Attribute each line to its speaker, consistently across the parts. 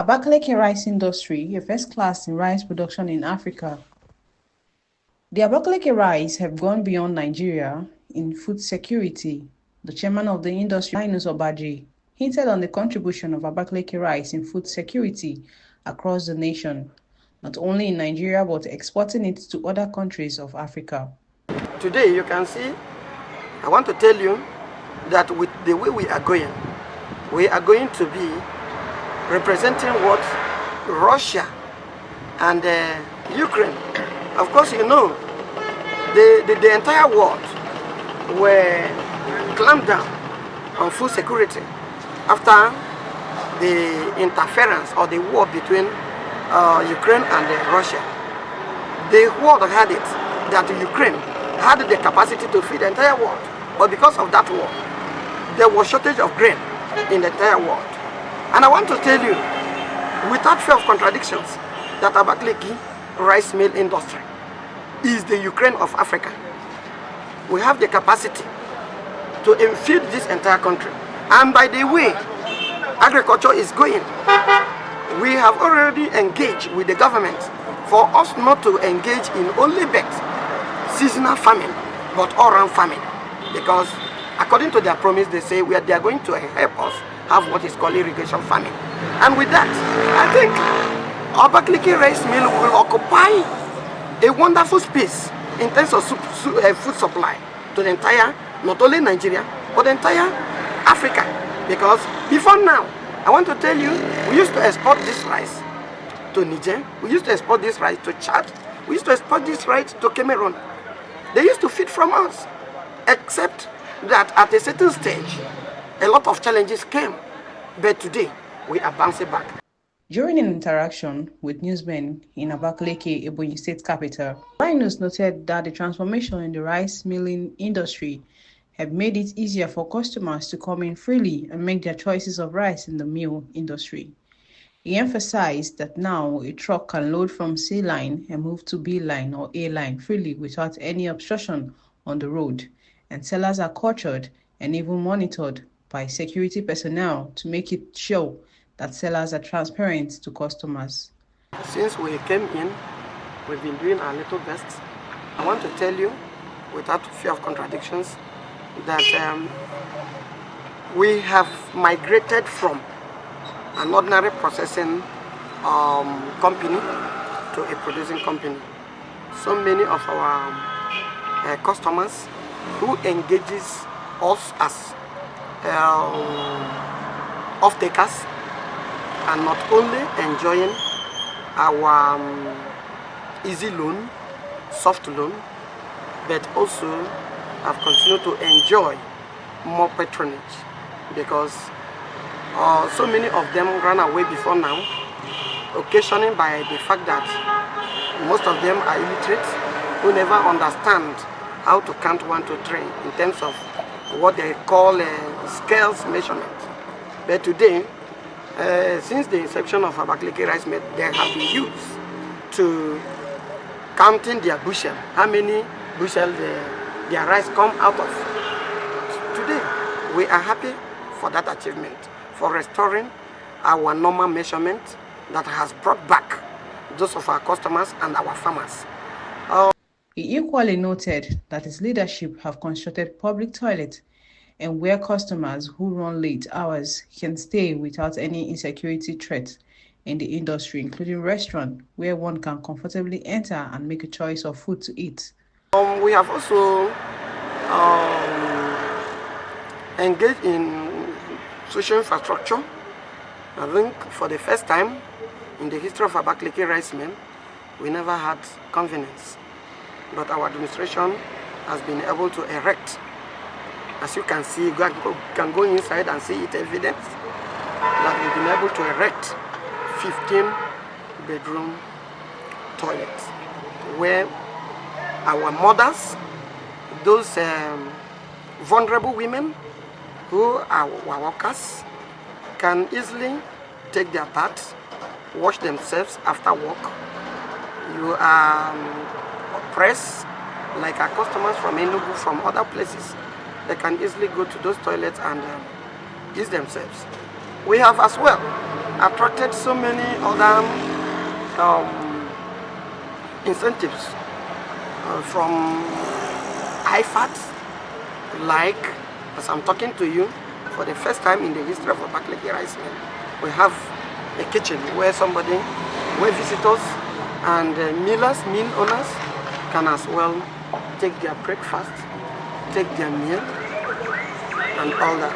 Speaker 1: Abakaliki rice industry, a first class in rice production in Africa. The Abakaliki rice have gone beyond Nigeria in food security. The chairman of the industry, Hon.Linus Obeji, hinted on the contribution of Abakaliki rice in food security across the nation, not only in Nigeria but exporting it to other countries of Africa.
Speaker 2: Today you can see, I want to tell you that with the way we are going to be representing what Russia and Ukraine. Of course, you know, the entire world were clamped down on food security after the interference or the war between Ukraine and Russia. The world had it that Ukraine had the capacity to feed the entire world, but because of that war, there was shortage of grain in the entire world. And I want to tell you, without fear of contradictions, that Abakaliki rice mill industry is the Ukraine of Africa. We have the capacity to feed this entire country. And by the way, agriculture is going. We have already engaged with the government for us not to engage in only seasonal farming, but all-round farming. Because according to their promise, they say they are going to help us have what is called irrigation farming. And with that, I think Abakaliki rice mill will occupy a wonderful space in terms of food supply to the entire, not only Nigeria, but the entire Africa. Because before now, I want to tell you, we used to export this rice to Niger, we used to export this rice to Chad, we used to export this rice to Cameroon. They used to feed from us, except that at a certain stage, a lot of challenges came, but today we are bouncing back.
Speaker 1: During an interaction with newsmen in Abakaliki, Ebonyi state capital, Linus noted that the transformation in the rice milling industry have made it easier for customers to come in freely and make their choices of rice in the mill industry. He emphasized that now a truck can load from C line and move to B line or A line freely without any obstruction on the road, and sellers are cultured and even monitored by security personnel to make it sure that sellers are transparent to customers.
Speaker 2: Since we came in, we've been doing our little best. I want to tell you, without fear of contradictions, that we have migrated from an ordinary processing company to a producing company. So many of our customers who engages us as off-takers are not only enjoying our easy loan, soft loan, but also have continued to enjoy more patronage, because so many of them ran away before now, occasioning by the fact that most of them are illiterate, who never understand how to count 1 to 3 in terms of what they call scales measurement. But today, since the inception of Abakaliki rice mill, they have been used to counting their bushel, how many bushel their rice come out of. Today, we are happy for that achievement, for restoring our normal measurement that has brought back those of our customers and our farmers.
Speaker 1: He equally noted that his leadership have constructed public toilets and where customers who run late hours can stay without any insecurity threats in the industry, including restaurants where one can comfortably enter and make a choice of food to eat.
Speaker 2: We have also engaged in social infrastructure. I think for the first time in the history of Abakaliki rice mill, we never had convenience, but our administration has been able to erect. As you can see, you can go inside and see it evidence that we've been able to erect 15-bedroom toilets where our mothers, those vulnerable women who are our workers, can easily take their baths, wash themselves after work. You are oppressed, like our customers from Enugu, from other places. They can easily go to those toilets and ease themselves. We have as well attracted so many other incentives from IFATs, like, as I'm talking to you, for the first time in the history of Abakaliki rice mill, we have a kitchen where visitors and millers, mill owners can as well take their breakfast, take their meal, and all that.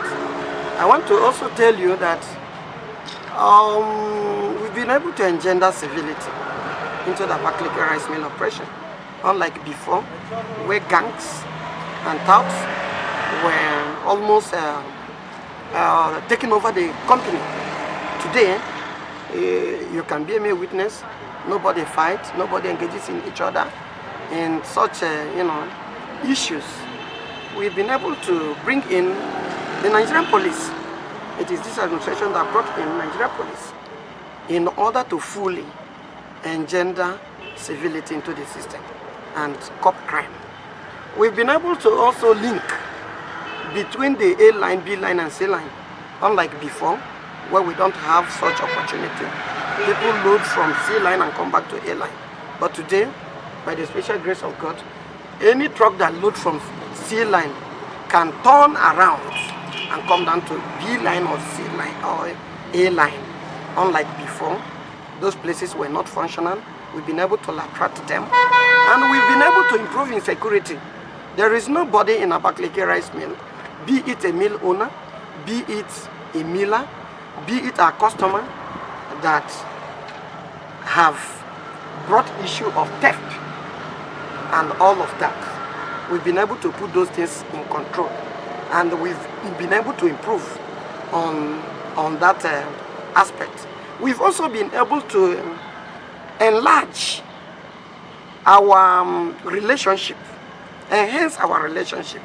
Speaker 2: I want to also tell you that we've been able to engender civility into the Abakaliki rice mill operation, unlike before, where gangs and touts were almost taking over the company. Today, you can be a witness. Nobody fights, nobody engages in each other in such issues. We've been able to bring in the Nigerian police. It is this administration that brought in Nigerian police in order to fully engender civility into the system and curb crime. We've been able to also link between the A line, B line, and C line, unlike before, where we don't have such opportunity. People load from C line and come back to A line. But today, by the special grace of God, any truck that loads from C line can turn around and come down to B line or C line or A line. Unlike before, those places were not functional. We've been able to attract them, and we've been able to improve in security. There is nobody in Abakaliki rice mill, be it a mill owner, be it a miller, be it a customer, that have brought issue of theft and all of that. We've been able to put those things in control, and we've been able to improve on that aspect. We've also been able to enlarge our relationship, enhance our relationship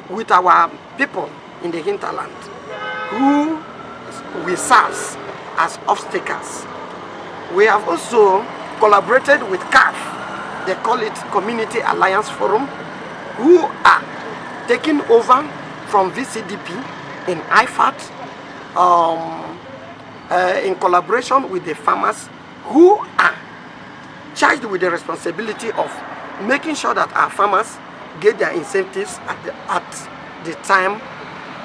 Speaker 2: with our people in the hinterland who we serve as obstacles. We have also collaborated with CAF, they call it Community Alliance Forum, who are taking over from VCDP in IFAT, in collaboration with the farmers who are charged with the responsibility of making sure that our farmers get their incentives at the time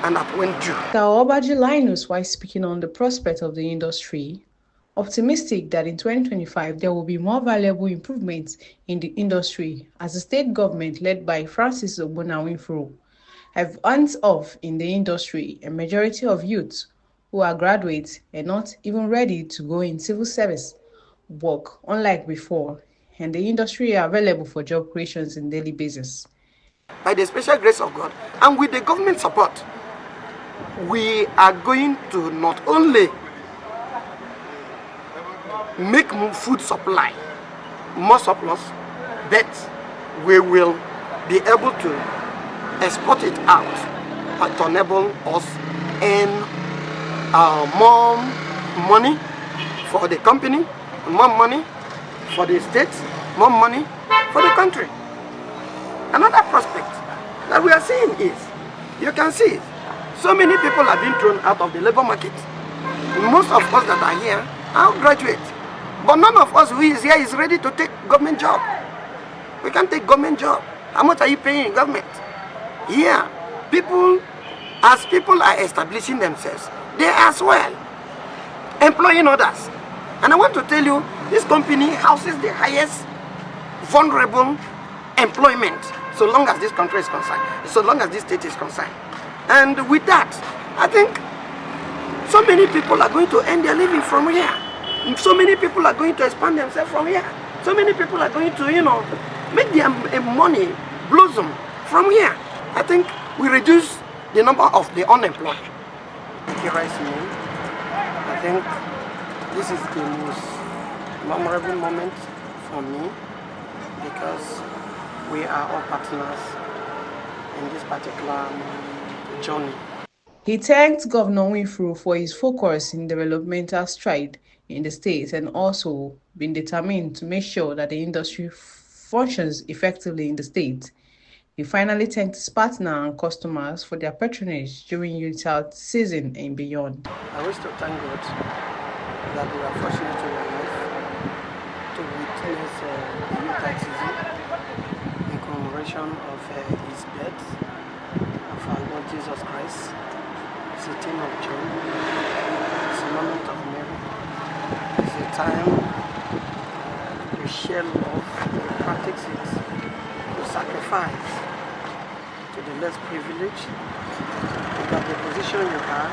Speaker 2: and at when due.
Speaker 1: Hon.Linus, while speaking on the prospect of the industry, optimistic that in 2025 there will be more valuable improvements in the industry as the state government led by Francis Ogbonnawinfro have hands off in the industry a majority of youths who are graduates and not even ready to go in civil service work, unlike before, and the industry are available for job creations in daily basis.
Speaker 2: By the special grace of God and with the government support, we are going to not only make food supply more surplus, but we will be able to export it out to enable us earn more money for the company, more money for the state, more money for the country. Another prospect that we are seeing is, you can see, so many people have been thrown out of the labor market. Most of us that are here are graduates, but none of us who is here is ready to take government job. We can't take government job. How much are you paying government? Here, as people are establishing themselves, they as well employing others. And I want to tell you, this company houses the highest vulnerable employment, so long as this country is concerned, so long as this state is concerned. And with that, I think so many people are going to earn their living from here. So many people are going to expand themselves from here. So many people are going to, make their money blossom from here. I think we reduce the number of the unemployed. I think this is the most memorable moment for me, because we are all partners in this particular journey.
Speaker 1: He thanked Governor Winfrey for his focus in developmental stride in the state and also been determined to make sure that the industry functions effectively in the state. He finally thanked his partner and customers for their patronage during youth out season and beyond.
Speaker 2: I wish to thank God that we are fortunate to alive to witness the youth season in commemoration of his birth of our Lord Jesus Christ. It's a time of joy. It's a moment of Mary. It's a time we share love, we practice it, we sacrifice to the less privileged, that the position you have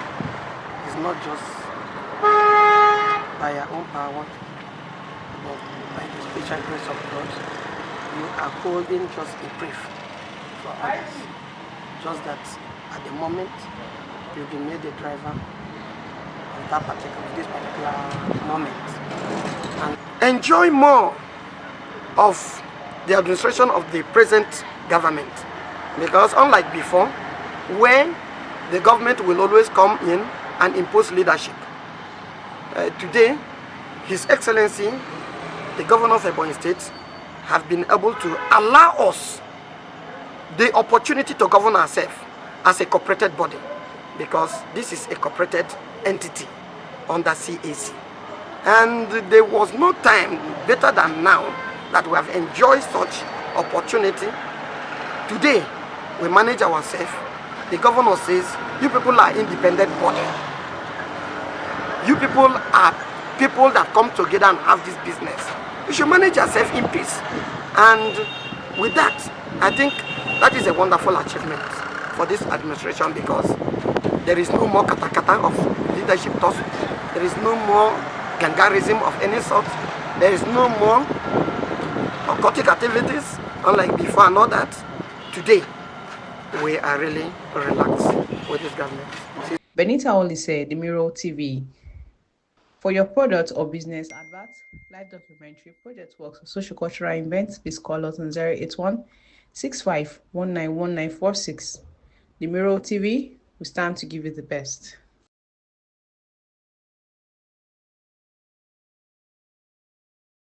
Speaker 2: is not just by your own power, but by the special grace of God. You are holding just a brief for others. Just that at the moment you'll be made the driver of this particular moment. And enjoy more of the administration of the present government. Because unlike before, when the government will always come in and impose leadership. Today, His Excellency, the Governor of Ebonyi State, have been able to allow us the opportunity to govern ourselves as a cooperated body, because this is a cooperated entity under CAC. And there was no time better than now that we have enjoyed such opportunity. Today, we manage ourselves. The governor says, you people are independent body. You people are people that come together and have this business. You should manage yourself in peace. And with that, I think that is a wonderful achievement for this administration, because there is no more katakata of leadership toss. There is no more gangarism of any sort. There is no more occultic activities, unlike before and all that. Today, we are really relaxed with this government.
Speaker 1: Benita Olise, The Mirror TV. For your product or business advert, live documentary, project works, or social cultural events, please call us on 081 65 191946. The Mirror TV, we stand to give you the best.